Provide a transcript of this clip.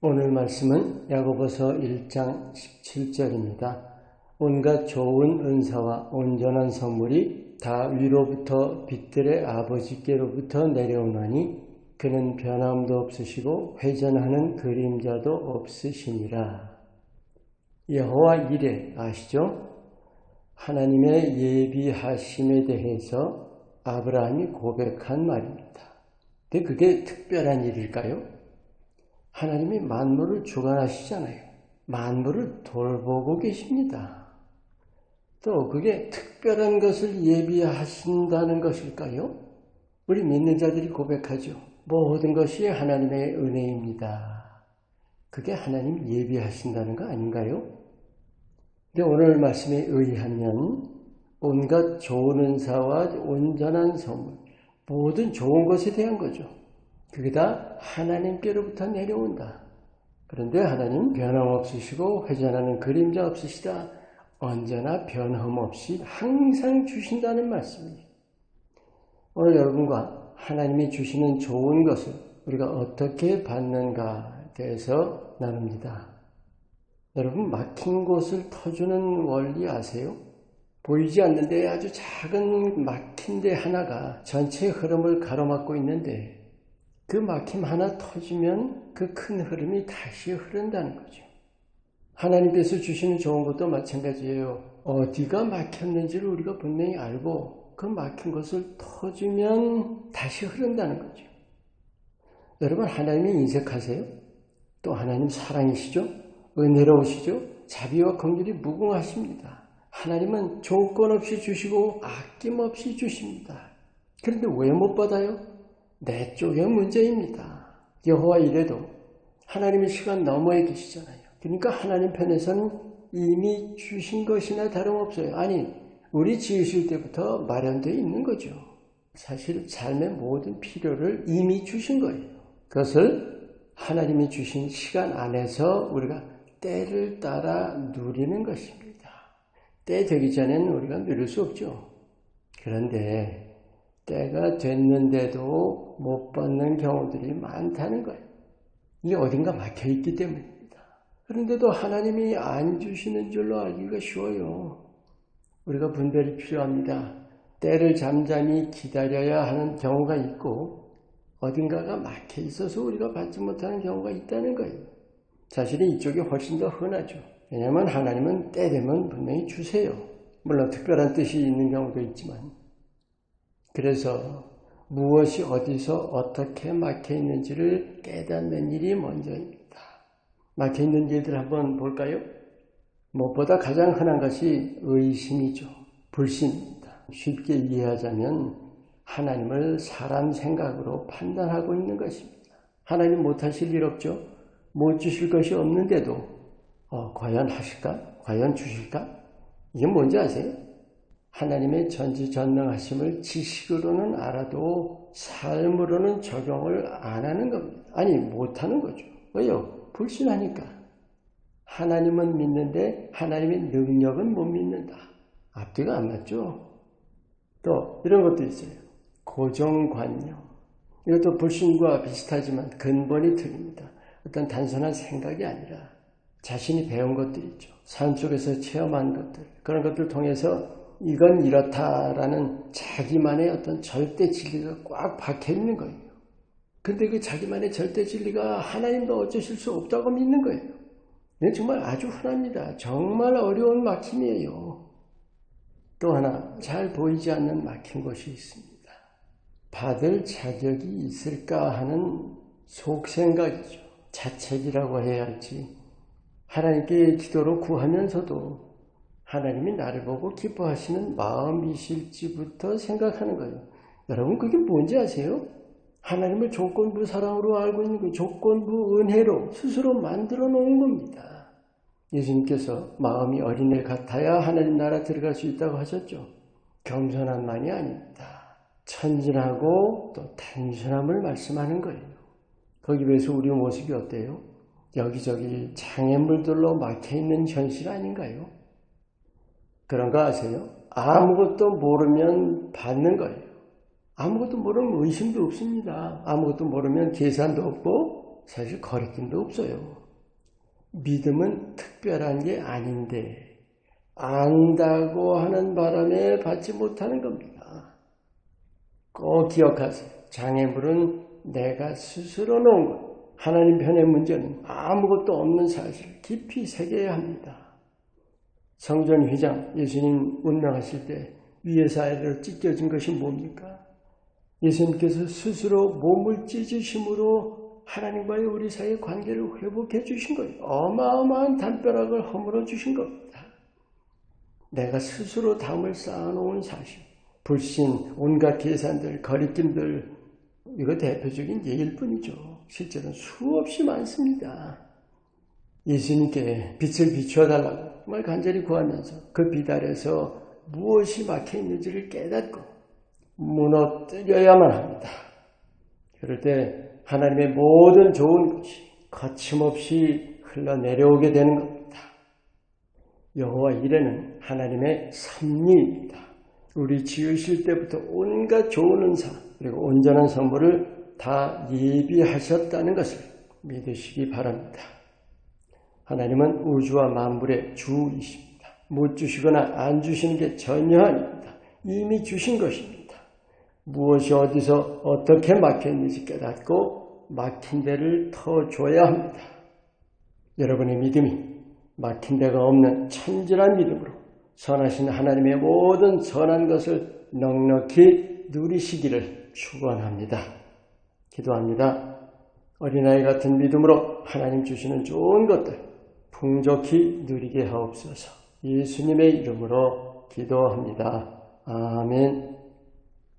오늘 말씀은 야고보서 1장 17절입니다. 온갖 좋은 은사와 온전한 선물이 다 위로부터 빛들의 아버지께로부터 내려오나니 그는 변함도 없으시고 회전하는 그림자도 없으시니라. 여호와 이레 아시죠? 하나님의 예비하심에 대해서 아브라함이 고백한 말입니다. 근데 그게 특별한 일일까요? 하나님이 만물을 주관하시잖아요. 만물을 돌보고 계십니다. 또 그게 특별한 것을 예비하신다는 것일까요? 우리 믿는 자들이 고백하죠. 모든 것이 하나님의 은혜입니다. 그게 하나님 예비하신다는 거 아닌가요? 근데 오늘 말씀에 의하면 온갖 좋은 은사와 온전한 선물, 모든 좋은 것에 대한 거죠. 그게 다 하나님께로부터 내려온다. 그런데 하나님 변함없으시고 회전하는 그림자 없으시다. 언제나 변함없이 항상 주신다는 말씀이에요. 오늘 여러분과 하나님이 주시는 좋은 것을 우리가 어떻게 받는가에 대해서 나눕니다. 여러분, 막힌 곳을 터주는 원리 아세요? 보이지 않는데 아주 작은 막힌 데 하나가 전체 흐름을 가로막고 있는데 그 막힘 하나 터지면 그 큰 흐름이 다시 흐른다는 거죠. 하나님께서 주시는 좋은 것도 마찬가지예요. 어디가 막혔는지를 우리가 분명히 알고 그 막힌 것을 터주면 다시 흐른다는 거죠. 여러분, 하나님이 인색하세요? 또 하나님 사랑이시죠? 은혜로우시죠? 자비와 긍휼이 무궁하십니다. 하나님은 조건 없이 주시고 아낌없이 주십니다. 그런데 왜 못 받아요? 내 쪽의 문제입니다. 여호와 이래도 하나님의 시간 너머에 계시잖아요. 그러니까 하나님 편에서는 이미 주신 것이나 다름없어요. 아니, 우리 지으실 때부터 마련되어 있는 거죠. 사실 삶의 모든 필요를 이미 주신 거예요. 그것을 하나님이 주신 시간 안에서 우리가 때를 따라 누리는 것입니다. 때 되기 전에는 우리가 누릴 수 없죠. 그런데 때가 됐는데도 못 받는 경우들이 많다는 거예요. 이게 어딘가 막혀있기 때문입니다. 그런데도 하나님이 안 주시는 줄로 알기가 쉬워요. 우리가 분별이 필요합니다. 때를 잠잠히 기다려야 하는 경우가 있고 어딘가가 막혀 있어서 우리가 받지 못하는 경우가 있다는 거예요. 사실은 이쪽이 훨씬 더 흔하죠. 왜냐하면 하나님은 때 되면 분명히 주세요. 물론 특별한 뜻이 있는 경우도 있지만. 그래서 무엇이 어디서 어떻게 막혀 있는지를 깨닫는 일이 먼저입니다. 막혀 있는 일들 한번 볼까요? 무엇보다 가장 흔한 것이 의심이죠. 불신입니다. 쉽게 이해하자면 하나님을 사람 생각으로 판단하고 있는 것입니다. 하나님 못하실 일 없죠? 못 주실 것이 없는데도 과연 하실까? 과연 주실까? 이게 뭔지 아세요? 하나님의 전지전능하심을 지식으로는 알아도 삶으로는 적용을 안 하는 겁니다. 아니, 못하는 거죠. 왜요? 불신하니까. 하나님은 믿는데 하나님의 능력은 못 믿는다. 앞뒤가 안 맞죠? 또 이런 것도 있어요. 고정관념. 이것도 불신과 비슷하지만 근본이 틀립니다. 어떤 단순한 생각이 아니라 자신이 배운 것들이 있죠. 삶 속에서 체험한 것들. 그런 것들을 통해서 이건 이렇다라는 자기만의 어떤 절대 진리가 꽉 박혀 있는 거예요. 근데 그 자기만의 절대 진리가 하나님도 어쩌실 수 없다고 믿는 거예요. 이건 정말 아주 흔합니다. 정말 어려운 막힘이에요. 또 하나, 잘 보이지 않는 막힌 것이 있습니다. 받을 자격이 있을까 하는 속생각이죠. 자책이라고 해야 할지. 하나님께 기도로 구하면서도 하나님이 나를 보고 기뻐하시는 마음이실지부터 생각하는 거예요. 여러분, 그게 뭔지 아세요? 하나님을 조건부 사랑으로 알고 있는 그 조건부 은혜로 스스로 만들어 놓은 겁니다. 예수님께서 마음이 어린애 같아야 하나님 나라 들어갈 수 있다고 하셨죠. 겸손함만이 아닙니다. 천진하고 또 단순함을 말씀하는 거예요. 거기 비해서 우리 모습이 어때요? 여기저기 장애물들로 막혀있는 현실 아닌가요? 그런 거 아세요? 아무것도 모르면 받는 거예요. 아무것도 모르면 의심도 없습니다. 아무것도 모르면 계산도 없고 사실 거리낌도 없어요. 믿음은 특별한 게 아닌데 안다고 하는 바람에 받지 못하는 겁니다. 꼭 기억하세요. 장애물은 내가 스스로 놓은 것. 하나님 편의 문제는 아무것도 없는 사실을 깊이 새겨야 합니다. 성전 휘장, 예수님 운명하실 때 위에서 아래로 찢겨진 것이 뭡니까? 예수님께서 스스로 몸을 찢으심으로 하나님과의 우리 사이의 관계를 회복해 주신 거예요. 어마어마한 담벼락을 허물어 주신 겁니다. 내가 스스로 담을 쌓아놓은 사실, 불신, 온갖 계산들, 거리낌들, 이거 대표적인 예일 뿐이죠. 실제로는 수없이 많습니다. 예수님께 빛을 비추어달라고 정말 간절히 구하면서 그 빛 아래서 무엇이 막혀있는지를 깨닫고 무너뜨려야만 합니다. 그럴 때 하나님의 모든 좋은 것이 거침없이 흘러내려오게 되는 겁니다. 여호와 이레는 하나님의 섭리입니다. 우리 지으실 때부터 온갖 좋은 은사 그리고 온전한 선물을 다 예비하셨다는 것을 믿으시기 바랍니다. 하나님은 우주와 만물의 주이십니다. 못 주시거나 안 주시는 게 전혀 아닙니다. 이미 주신 것입니다. 무엇이 어디서 어떻게 막혀있는지 깨닫고 막힌 데를 터줘야 합니다. 여러분의 믿음이 막힌 데가 없는 천진한 믿음으로 선하신 하나님의 모든 선한 것을 넉넉히 누리시기를 축원합니다. 기도합니다. 어린아이 같은 믿음으로 하나님 주시는 좋은 것들 풍족히 누리게 하옵소서. 예수님의 이름으로 기도합니다. 아멘.